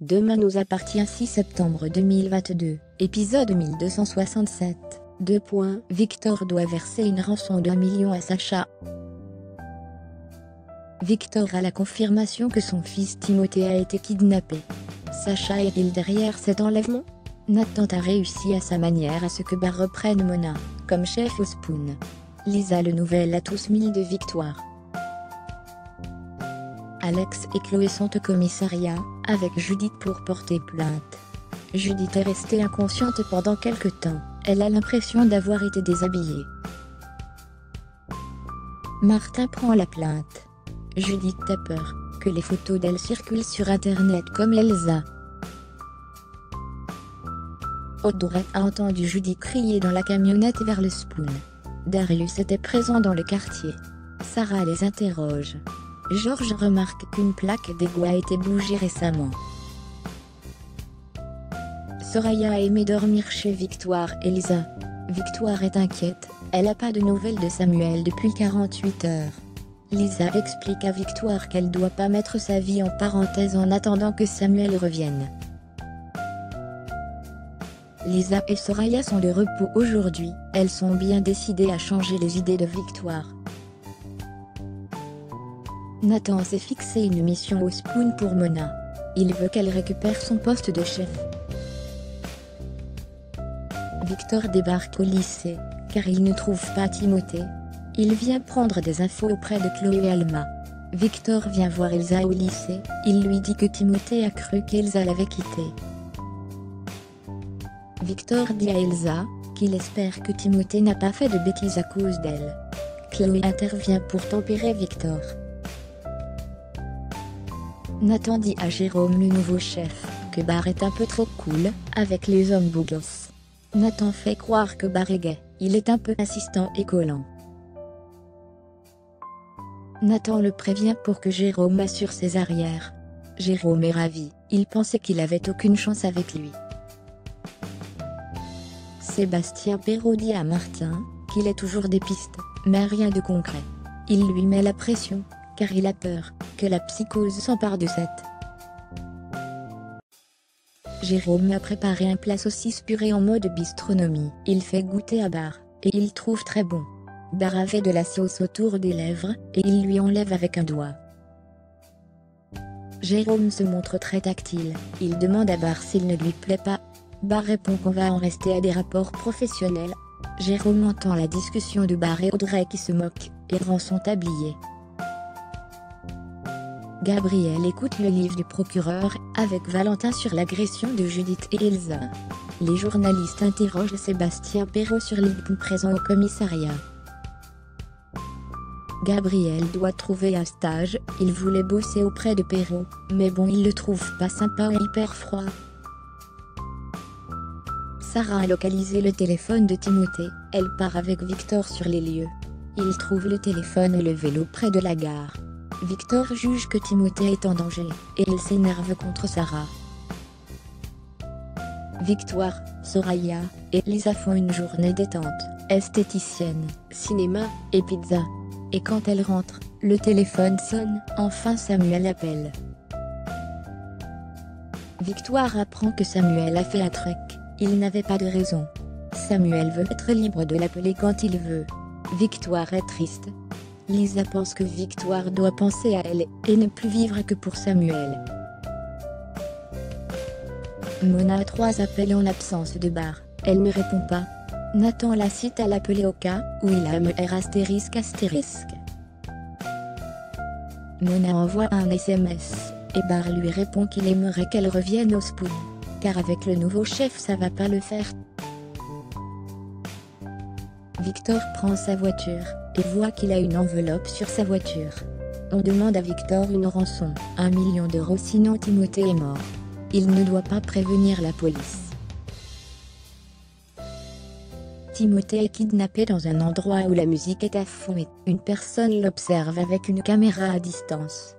Demain nous appartient 6 septembre 2022, épisode 1267. Victor doit verser une rançon d'1 million à Sacha. Victor a la confirmation que son fils Timothée a été kidnappé. Sacha est-il derrière cet enlèvement? Nathan a réussi à sa manière à ce que Bar reprenne Mona, comme chef au Spoon. Lisa le nouvel à tous 1000 de victoire. Alex et Chloé sont au commissariat, avec Judith pour porter plainte. Judith est restée inconsciente pendant quelque temps, elle a l'impression d'avoir été déshabillée. Martin prend la plainte. Judith a peur que les photos d'elle circulent sur internet comme Elsa. Audrey a entendu Judith crier dans la camionnette vers le Spoon. Darius était présent dans le quartier. Sarah les interroge. Georges remarque qu'une plaque d'égout a été bougée récemment. Soraya a aimé dormir chez Victoire et Lisa. Victoire est inquiète, elle n'a pas de nouvelles de Samuel depuis 48 heures. Lisa explique à Victoire qu'elle doit pas mettre sa vie en parenthèse en attendant que Samuel revienne. Lisa et Soraya sont de repos aujourd'hui, elles sont bien décidées à changer les idées de Victoire. Nathan s'est fixé une mission au Spoon pour Mona. Il veut qu'elle récupère son poste de chef. Victor débarque au lycée, car il ne trouve pas Timothée. Il vient prendre des infos auprès de Chloé et Alma. Victor vient voir Elsa au lycée, il lui dit que Timothée a cru qu'Elsa l'avait quitté. Victor dit à Elsa qu'il espère que Timothée n'a pas fait de bêtises à cause d'elle. Chloé intervient pour tempérer Victor. Nathan dit à Jérôme, le nouveau chef, que Bar est un peu trop cool avec les hommes beaux gosses. Nathan fait croire que Bar est gay, il est un peu insistant et collant. Nathan le prévient pour que Jérôme assure ses arrières. Jérôme est ravi, il pensait qu'il avait aucune chance avec lui. Sébastien Perrault dit à Martin qu'il est toujours des pistes, mais rien de concret. Il lui met la pression, car il a peur que la psychose s'empare de cette. Jérôme a préparé un plat saucisse purée en mode bistronomie. Il fait goûter à Bar, et il trouve très bon. Bar avait de la sauce autour des lèvres, et il lui enlève avec un doigt. Jérôme se montre très tactile, il demande à Bar s'il ne lui plaît pas. Bar répond qu'on va en rester à des rapports professionnels. Jérôme entend la discussion de Bar et Audrey qui se moquent, et rend son tablier. Gabriel écoute le livre du procureur, avec Valentin sur l'agression de Judith et Elsa. Les journalistes interrogent Sébastien Perrault sur l'hibou présent au commissariat. Gabriel doit trouver un stage, il voulait bosser auprès de Perrault, mais bon il le trouve pas sympa et hyper froid. Sarah a localisé le téléphone de Timothée, elle part avec Victor sur les lieux. Il trouve le téléphone et le vélo près de la gare. Victor juge que Timothée est en danger, et il s'énerve contre Sarah. Victoire, Soraya et Lisa font une journée détente, esthéticienne, cinéma et pizza. Et quand elle rentre, le téléphone sonne, enfin Samuel appelle. Victoire apprend que Samuel a fait un truc, il n'avait pas de raison. Samuel veut être libre de l'appeler quand il veut. Victoire est triste. Lisa pense que Victoire doit penser à elle et ne plus vivre que pour Samuel. Mona a 3 appels en absence de Bar, elle ne répond pas. Nathan la cite à l'appeler au cas où il a ****. Mona envoie un SMS, et Bar lui répond qu'il aimerait qu'elle revienne au Spoon, car avec le nouveau chef ça va pas le faire. Victor prend sa voiture, et voit qu'il a une enveloppe sur sa voiture. On demande à Victor une rançon, 1 million d'euros sinon Timothée est mort. Il ne doit pas prévenir la police. Timothée est kidnappé dans un endroit où la musique est à fond et une personne l'observe avec une caméra à distance.